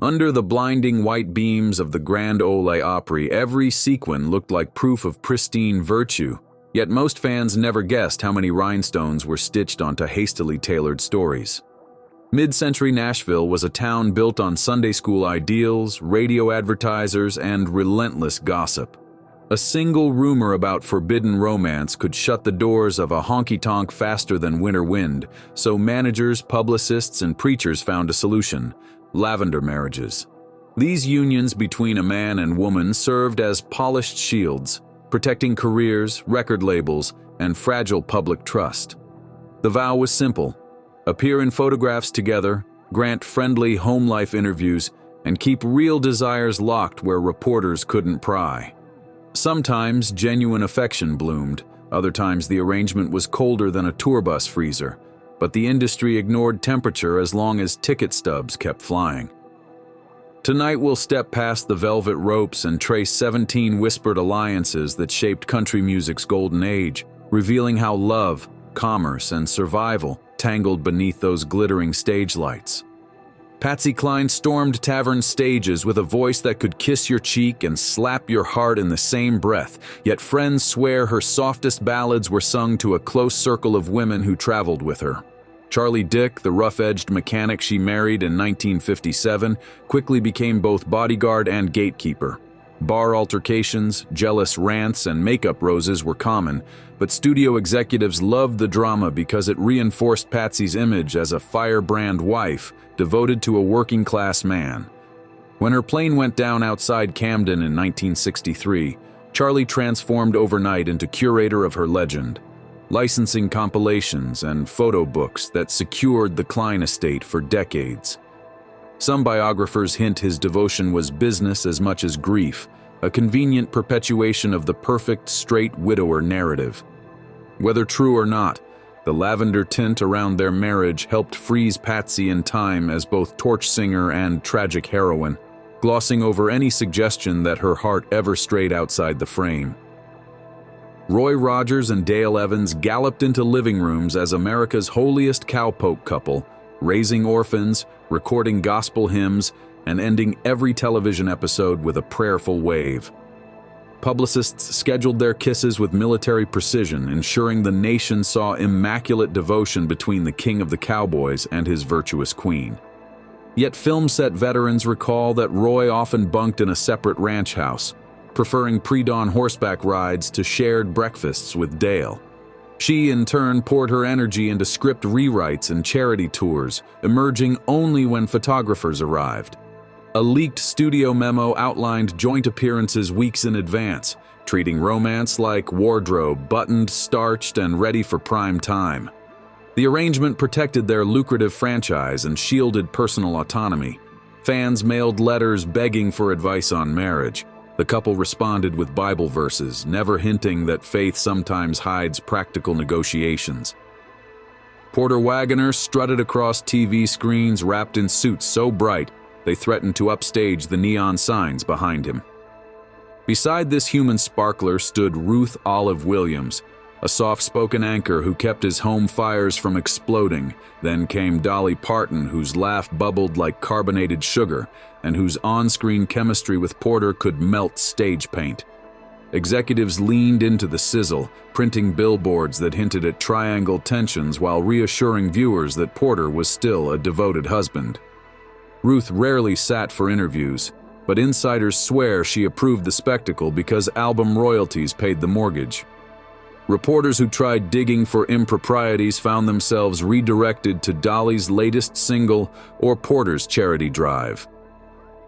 Under the blinding white beams of the Grand Ole Opry, every sequin looked like proof of pristine virtue, yet most fans never guessed how many rhinestones were stitched onto hastily tailored stories. Mid-century Nashville was a town built on Sunday school ideals, radio advertisers, and relentless gossip. A single rumor about forbidden romance could shut the doors of a honky-tonk faster than winter wind, so managers, publicists, and preachers found a solution: lavender marriages. These unions between a man and woman served as polished shields, protecting careers, record labels, and fragile public trust. The vow was simple: appear in photographs together, grant friendly home life interviews, and keep real desires locked where reporters couldn't pry. Sometimes genuine affection bloomed, other times the arrangement was colder than a tour bus freezer, but the industry ignored temperature as long as ticket stubs kept flying. Tonight we'll step past the velvet ropes and trace 17 whispered alliances that shaped country music's golden age, revealing how love, commerce, and survival tangled beneath those glittering stage lights. Patsy Klein stormed tavern stages with a voice that could kiss your cheek and slap your heart in the same breath, yet friends swear her softest ballads were sung to a close circle of women who traveled with her. Charlie Dick, the rough-edged mechanic she married in 1957, quickly became both bodyguard and gatekeeper. Bar altercations, jealous rants, and makeup roses were common, but studio executives loved the drama because it reinforced Patsy's image as a firebrand wife devoted to a working-class man. When her plane went down outside Camden in 1963, Charlie transformed overnight into curator of her legend, licensing compilations and photo books that secured the Klein estate for decades. Some biographers hint his devotion was business as much as grief, a convenient perpetuation of the perfect straight widower narrative. Whether true or not, the lavender tint around their marriage helped freeze Patsy in time as both torch singer and tragic heroine, glossing over any suggestion that her heart ever strayed outside the frame. Roy Rogers and Dale Evans galloped into living rooms as America's holiest cowpoke couple, raising orphans, recording gospel hymns, and ending every television episode with a prayerful wave. Publicists scheduled their kisses with military precision, ensuring the nation saw immaculate devotion between the king of the cowboys and his virtuous queen. Yet film set veterans recall that Roy often bunked in a separate ranch house, preferring pre-dawn horseback rides to shared breakfasts with Dale. She, in turn, poured her energy into script rewrites and charity tours, emerging only when photographers arrived. A leaked studio memo outlined joint appearances weeks in advance, treating romance like wardrobe, buttoned, starched, and ready for prime time. The arrangement protected their lucrative franchise and shielded personal autonomy. Fans mailed letters begging for advice on marriage. The couple responded with Bible verses, never hinting that faith sometimes hides practical negotiations. Porter Wagoner strutted across TV screens wrapped in suits so bright they threatened to upstage the neon signs behind him. Beside this human sparkler stood Ruth Olive Williams, a soft-spoken anchor who kept his home fires from exploding. Then came Dolly Parton, whose laugh bubbled like carbonated sugar, and whose on-screen chemistry with Porter could melt stage paint. Executives leaned into the sizzle, printing billboards that hinted at triangle tensions while reassuring viewers that Porter was still a devoted husband. Ruth rarely sat for interviews, but insiders swear she approved the spectacle because album royalties paid the mortgage. Reporters who tried digging for improprieties found themselves redirected to Dolly's latest single or Porter's charity drive.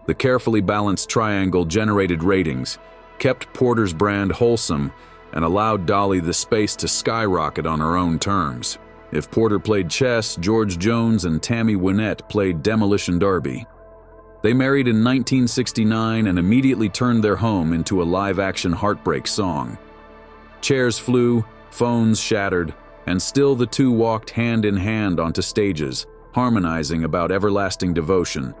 The carefully balanced triangle generated ratings, kept Porter's brand wholesome, and allowed Dolly the space to skyrocket on her own terms. If Porter played chess, George Jones and Tammy Wynette played demolition derby. They married in 1969 and immediately turned their home into a live-action heartbreak song. Chairs flew, phones shattered, and still the two walked hand in hand onto stages, harmonizing about everlasting devotion.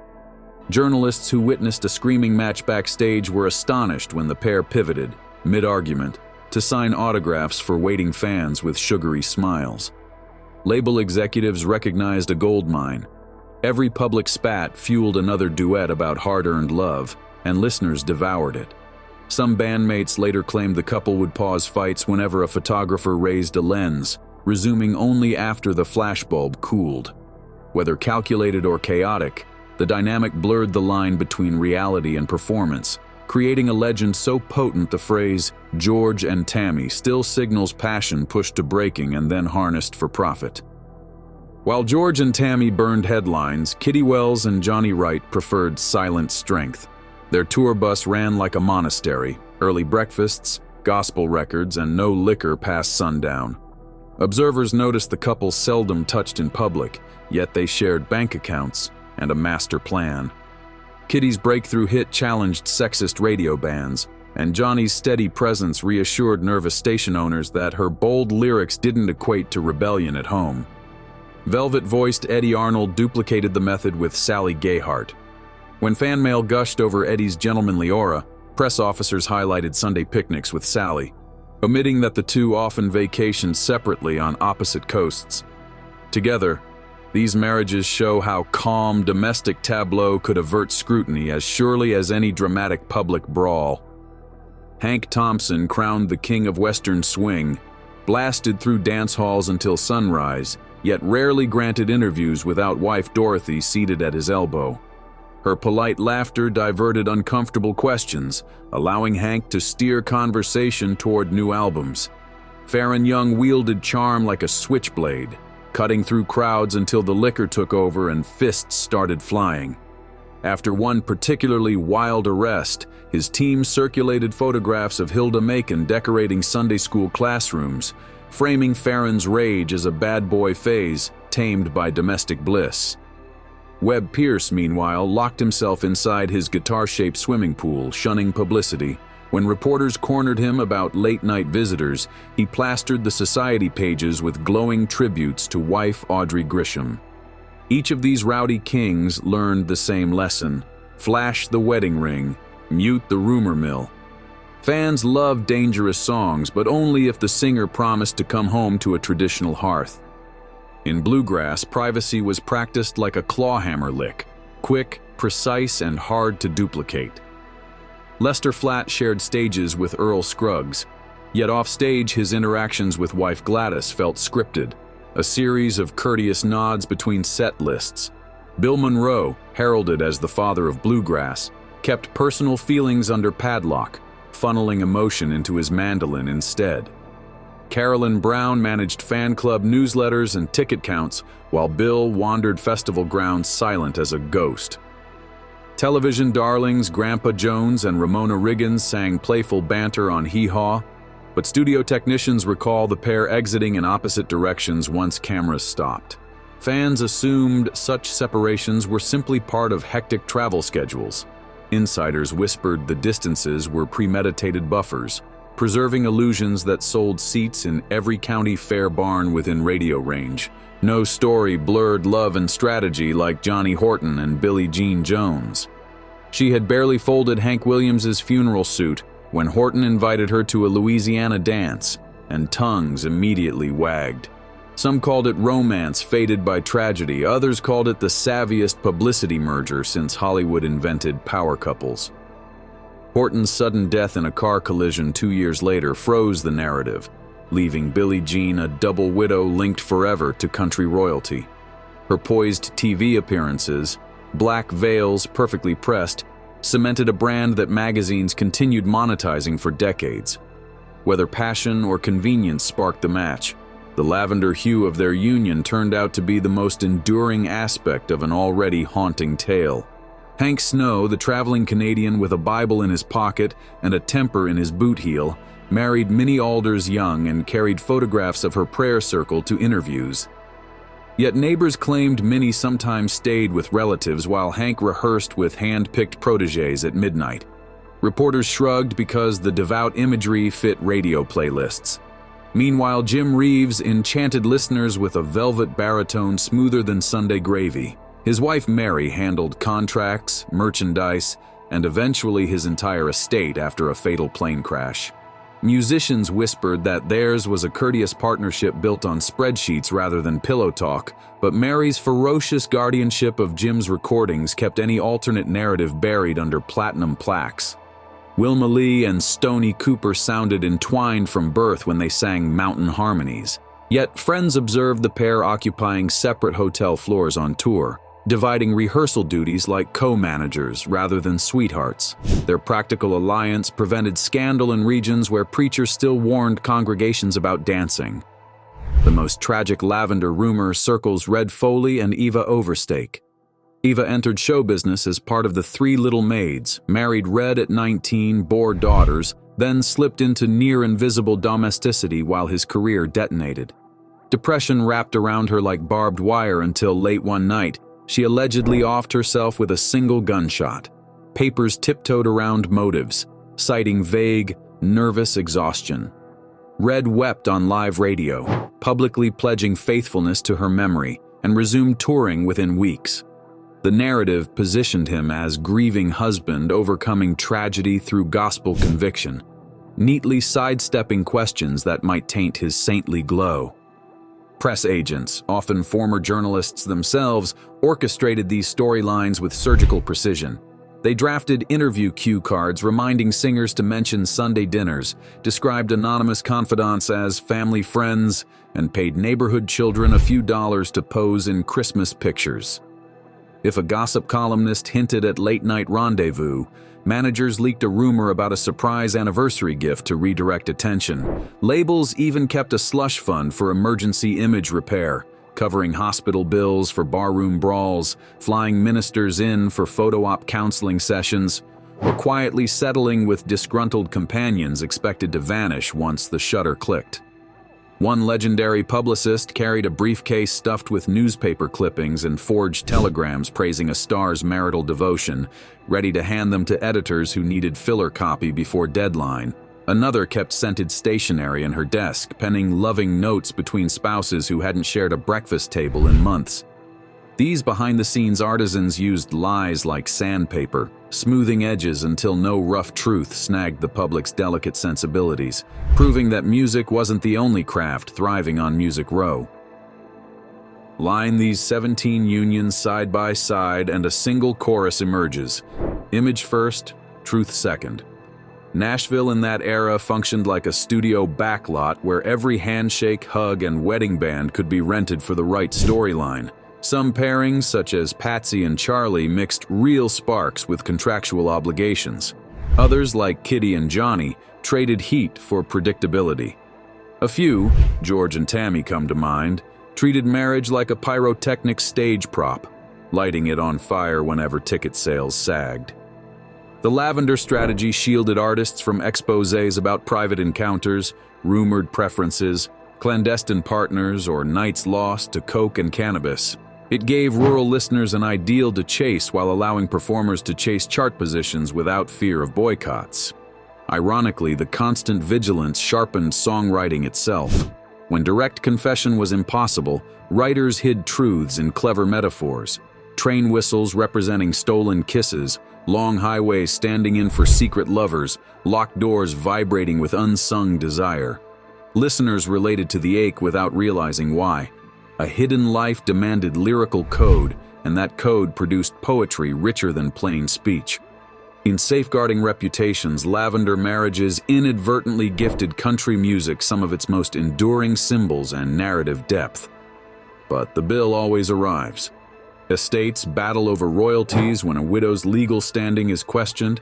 Journalists who witnessed a screaming match backstage were astonished when the pair pivoted, mid-argument, to sign autographs for waiting fans with sugary smiles. Label executives recognized a gold mine. Every public spat fueled another duet about hard-earned love, and listeners devoured it. Some bandmates later claimed the couple would pause fights whenever a photographer raised a lens, resuming only after the flashbulb cooled. Whether calculated or chaotic, the dynamic blurred the line between reality and performance, creating a legend so potent the phrase "George and Tammy" still signals passion pushed to breaking and then harnessed for profit. While George and Tammy burned headlines, Kitty Wells and Johnny Wright preferred silent strength. Their tour bus ran like a monastery, early breakfasts, gospel records, and no liquor past sundown. Observers noticed the couple seldom touched in public, yet they shared bank accounts and a master plan. Kitty's breakthrough hit challenged sexist radio bans, and Johnny's steady presence reassured nervous station owners that her bold lyrics didn't equate to rebellion at home. Velvet-voiced Eddie Arnold duplicated the method with Sally Gayheart. When fan mail gushed over Eddie's gentlemanly aura, press officers highlighted Sunday picnics with Sally, omitting that the two often vacationed separately on opposite coasts. Together, these marriages show how calm domestic tableau could avert scrutiny as surely as any dramatic public brawl. Hank Thompson, crowned the king of Western swing, blasted through dance halls until sunrise, yet rarely granted interviews without wife Dorothy seated at his elbow. Her polite laughter diverted uncomfortable questions, allowing Hank to steer conversation toward new albums. Farron Young wielded charm like a switchblade, cutting through crowds until the liquor took over and fists started flying. After one particularly wild arrest, his team circulated photographs of Hilda Macon decorating Sunday school classrooms, framing Farron's rage as a bad boy phase tamed by domestic bliss. Webb Pierce, meanwhile, locked himself inside his guitar-shaped swimming pool, shunning publicity. When reporters cornered him about late-night visitors, he plastered the society pages with glowing tributes to wife Audrey Grisham. Each of these rowdy kings learned the same lesson: flash the wedding ring, mute the rumor mill. Fans loved dangerous songs, but only if the singer promised to come home to a traditional hearth. In bluegrass, privacy was practiced like a clawhammer lick, quick, precise, and hard to duplicate. Lester Flatt shared stages with Earl Scruggs, yet offstage his interactions with wife Gladys felt scripted, a series of courteous nods between set lists. Bill Monroe, heralded as the father of bluegrass, kept personal feelings under padlock, funneling emotion into his mandolin instead. Carolyn Brown managed fan club newsletters and ticket counts, while Bill wandered festival grounds silent as a ghost. Television darlings Grandpa Jones and Ramona Riggins sang playful banter on Hee Haw, but studio technicians recall the pair exiting in opposite directions once cameras stopped. Fans assumed such separations were simply part of hectic travel schedules. Insiders whispered the distances were premeditated buffers, preserving illusions that sold seats in every county fair barn within radio range. No story blurred love and strategy like Johnny Horton and Billie Jean Jones. She had barely folded Hank Williams's funeral suit when Horton invited her to a Louisiana dance, and tongues immediately wagged. Some called it romance fated by tragedy, others called it the savviest publicity merger since Hollywood invented power couples. Horton's sudden death in a car collision 2 years later froze the narrative, leaving Billie Jean a double widow linked forever to country royalty. Her poised TV appearances, black veils perfectly pressed, cemented a brand that magazines continued monetizing for decades. Whether passion or convenience sparked the match, the lavender hue of their union turned out to be the most enduring aspect of an already haunting tale. Hank Snow, the traveling Canadian with a Bible in his pocket and a temper in his boot heel, married Minnie Alders Young and carried photographs of her prayer circle to interviews. Yet neighbors claimed Minnie sometimes stayed with relatives while Hank rehearsed with hand-picked protégés at midnight. Reporters shrugged because the devout imagery fit radio playlists. Meanwhile, Jim Reeves enchanted listeners with a velvet baritone smoother than Sunday gravy. His wife Mary handled contracts, merchandise, and eventually his entire estate after a fatal plane crash. Musicians whispered that theirs was a courteous partnership built on spreadsheets rather than pillow talk, but Mary's ferocious guardianship of Jim's recordings kept any alternate narrative buried under platinum plaques. Wilma Lee and Stoney Cooper sounded entwined from birth when they sang mountain harmonies. Yet friends observed the pair occupying separate hotel floors on tour, dividing rehearsal duties like co-managers rather than sweethearts. Their practical alliance prevented scandal in regions where preachers still warned congregations about dancing. The most tragic Lavender rumor circles Red Foley and Eva Overstake. Eva entered show business as part of the Three Little Maids, married Red at 19, bore daughters, then slipped into near-invisible domesticity while his career detonated. Depression wrapped around her like barbed wire until late one night, she allegedly offed herself with a single gunshot. Papers tiptoed around motives, citing vague, nervous exhaustion. Red wept on live radio, publicly pledging faithfulness to her memory, and resumed touring within weeks. The narrative positioned him as grieving husband overcoming tragedy through gospel conviction, neatly sidestepping questions that might taint his saintly glow. Press agents, often former journalists themselves, orchestrated these storylines with surgical precision. They drafted interview cue cards reminding singers to mention Sunday dinners, described anonymous confidants as family friends, and paid neighborhood children a few dollars to pose in Christmas pictures. If a gossip columnist hinted at late-night rendezvous, managers leaked a rumor about a surprise anniversary gift to redirect attention. Labels even kept a slush fund for emergency image repair, covering hospital bills for barroom brawls, flying ministers in for photo-op counseling sessions, or quietly settling with disgruntled companions expected to vanish once the shutter clicked. One legendary publicist carried a briefcase stuffed with newspaper clippings and forged telegrams praising a star's marital devotion, ready to hand them to editors who needed filler copy before deadline. Another kept scented stationery in her desk, penning loving notes between spouses who hadn't shared a breakfast table in months. These behind-the-scenes artisans used lies like sandpaper, smoothing edges until no rough truth snagged the public's delicate sensibilities, proving that music wasn't the only craft thriving on Music Row. Line these 17 unions side by side and a single chorus emerges. Image first, truth second. Nashville in that era functioned like a studio backlot where every handshake, hug, and wedding band could be rented for the right storyline. Some pairings, such as Patsy and Charlie, mixed real sparks with contractual obligations. Others, like Kitty and Johnny, traded heat for predictability. A few, George and Tammy come to mind, treated marriage like a pyrotechnic stage prop, lighting it on fire whenever ticket sales sagged. The Lavender strategy shielded artists from exposés about private encounters, rumored preferences, clandestine partners, or nights lost to coke and cannabis. It gave rural listeners an ideal to chase while allowing performers to chase chart positions without fear of boycotts. Ironically, the constant vigilance sharpened songwriting itself. When direct confession was impossible, writers hid truths in clever metaphors. Train whistles representing stolen kisses, long highways standing in for secret lovers, locked doors vibrating with unsung desire. Listeners related to the ache without realizing why. A hidden life demanded lyrical code, and that code produced poetry richer than plain speech. In safeguarding reputations, Lavender marriages inadvertently gifted country music some of its most enduring symbols and narrative depth. But the bill always arrives. Estates battle over royalties when a widow's legal standing is questioned,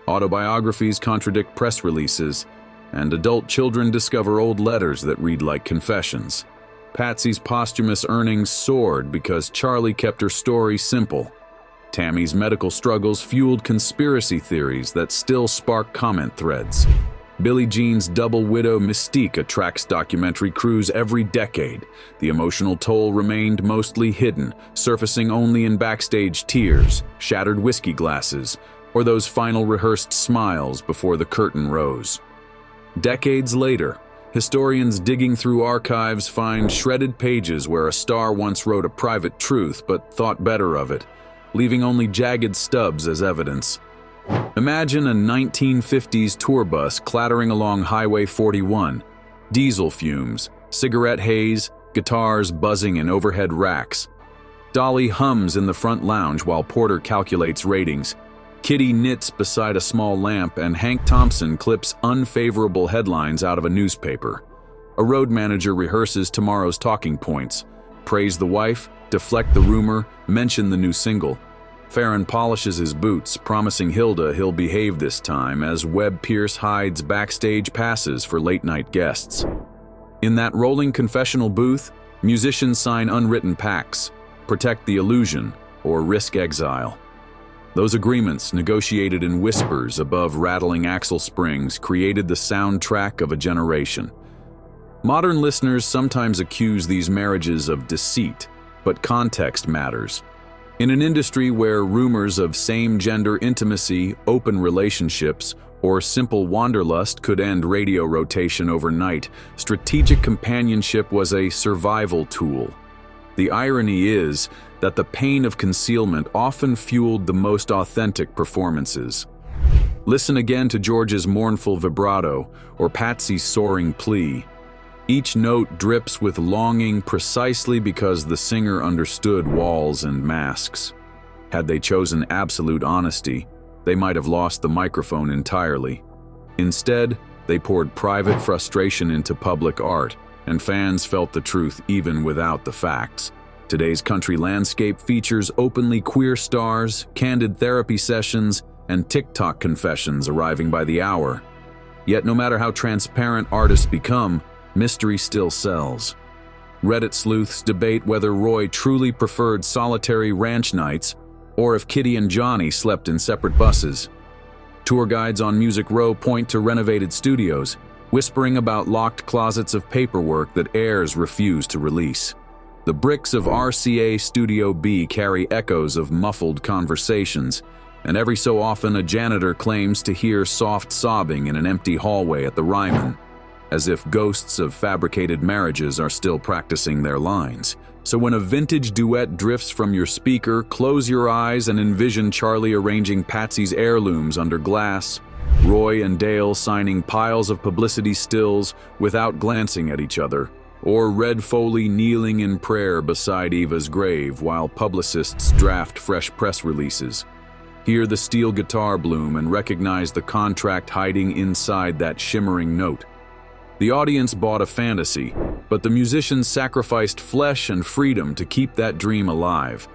autobiographies contradict press releases, and adult children discover old letters that read like confessions. Patsy's posthumous earnings soared because Charlie kept her story simple. Tammy's medical struggles fueled conspiracy theories that still spark comment threads. Billie Jean's double widow mystique attracts documentary crews every decade. The emotional toll remained mostly hidden, surfacing only in backstage tears, shattered whiskey glasses, or those final rehearsed smiles before the curtain rose. Decades later, historians digging through archives find shredded pages where a star once wrote a private truth but thought better of it, leaving only jagged stubs as evidence. Imagine a 1950s tour bus clattering along Highway 41, diesel fumes, cigarette haze, guitars buzzing in overhead racks. Dolly hums in the front lounge while Porter calculates ratings. Kitty knits beside a small lamp, and Hank Thompson clips unfavorable headlines out of a newspaper. A road manager rehearses tomorrow's talking points. Praise the wife, deflect the rumor, mention the new single. Farron polishes his boots, promising Hilda he'll behave this time as Webb Pierce hides backstage passes for late-night guests. In that rolling confessional booth, musicians sign unwritten pacts, protect the illusion, or risk exile. Those agreements, negotiated in whispers above rattling axle springs, created the soundtrack of a generation. Modern listeners sometimes accuse these marriages of deceit, but context matters. In an industry where rumors of same-gender intimacy, open relationships, or simple wanderlust could end radio rotation overnight, strategic companionship was a survival tool. The irony is that the pain of concealment often fueled the most authentic performances. Listen again to George's mournful vibrato or Patsy's soaring plea. Each note drips with longing precisely because the singer understood walls and masks. Had they chosen absolute honesty, they might have lost the microphone entirely. Instead, they poured private frustration into public art, and fans felt the truth even without the facts. Today's country landscape features openly queer stars, candid therapy sessions, and TikTok confessions arriving by the hour. Yet no matter how transparent artists become, mystery still sells. Reddit sleuths debate whether Roy truly preferred solitary ranch nights or if Kitty and Johnny slept in separate buses. Tour guides on Music Row point to renovated studios, whispering about locked closets of paperwork that heirs refuse to release. The bricks of RCA Studio B carry echoes of muffled conversations, and every so often a janitor claims to hear soft sobbing in an empty hallway at the Ryman, as if ghosts of fabricated marriages are still practicing their lines. So when a vintage duet drifts from your speaker, close your eyes and envision Charlie arranging Patsy's heirlooms under glass, Roy and Dale signing piles of publicity stills without glancing at each other, or Red Foley kneeling in prayer beside Eva's grave while publicists draft fresh press releases. Hear the steel guitar bloom and recognize the contract hiding inside that shimmering note. The audience bought a fantasy, but the musicians sacrificed flesh and freedom to keep that dream alive.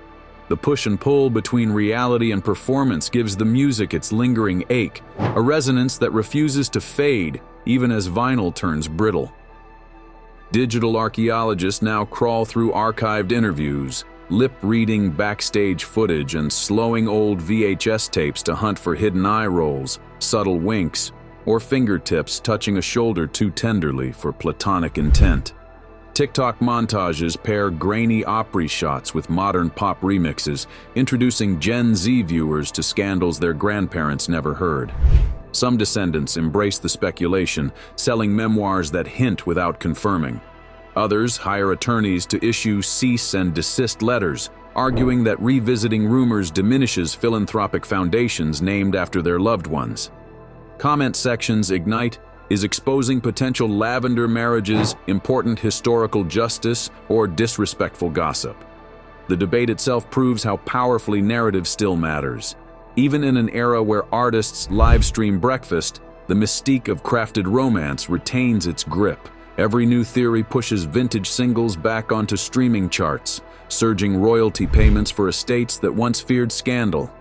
The push and pull between reality and performance gives the music its lingering ache, a resonance that refuses to fade even as vinyl turns brittle. Digital archaeologists now crawl through archived interviews, lip-reading backstage footage and slowing old VHS tapes to hunt for hidden eye rolls, subtle winks, or fingertips touching a shoulder too tenderly for platonic intent. TikTok montages pair grainy Opry shots with modern pop remixes, introducing Gen Z viewers to scandals their grandparents never heard. Some descendants embrace the speculation, selling memoirs that hint without confirming. Others hire attorneys to issue cease and desist letters, arguing that revisiting rumors diminishes philanthropic foundations named after their loved ones. Comment sections ignite is exposing potential lavender marriages, important historical justice, or disrespectful gossip. The debate itself proves how powerfully narrative still matters. Even in an era where artists live stream breakfast, the mystique of crafted romance retains its grip. Every new theory pushes vintage singles back onto streaming charts, surging royalty payments for estates that once feared scandal.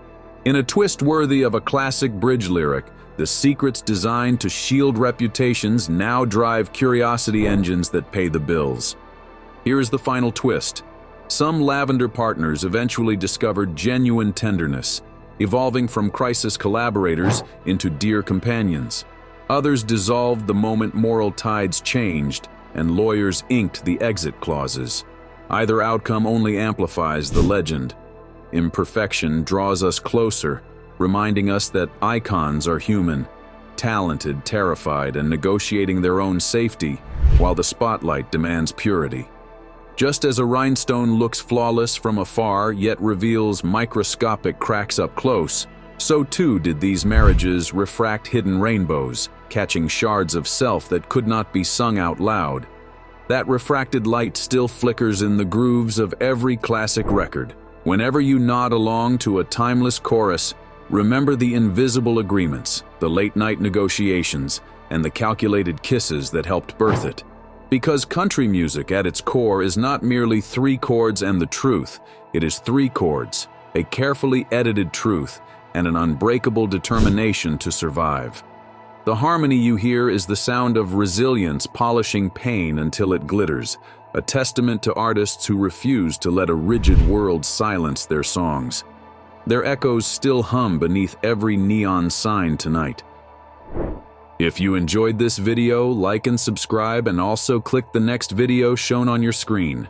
In a twist worthy of a classic bridge lyric, the secrets designed to shield reputations now drive curiosity engines that pay the bills. Here's the final twist. Some Lavender partners eventually discovered genuine tenderness, evolving from crisis collaborators into dear companions. Others dissolved the moment moral tides changed, and lawyers inked the exit clauses. Either outcome only amplifies the legend. Imperfection draws us closer, reminding us that icons are human, talented, terrified, and negotiating their own safety, while the spotlight demands purity. Just as a rhinestone looks flawless from afar yet reveals microscopic cracks up close, So too did these marriages refract hidden rainbows, catching shards of self that could not be sung out loud. That refracted light still flickers in the grooves of every classic record. Whenever you nod along to a timeless chorus, remember the invisible agreements, the late-night negotiations, and the calculated kisses that helped birth it. Because country music at its core is not merely 3 chords and the truth, it is 3 chords, a carefully edited truth, and an unbreakable determination to survive. The harmony you hear is the sound of resilience polishing pain until it glitters, a testament to artists who refuse to let a rigid world silence their songs. Their echoes still hum beneath every neon sign tonight. If you enjoyed this video, like and subscribe, and also click the next video shown on your screen.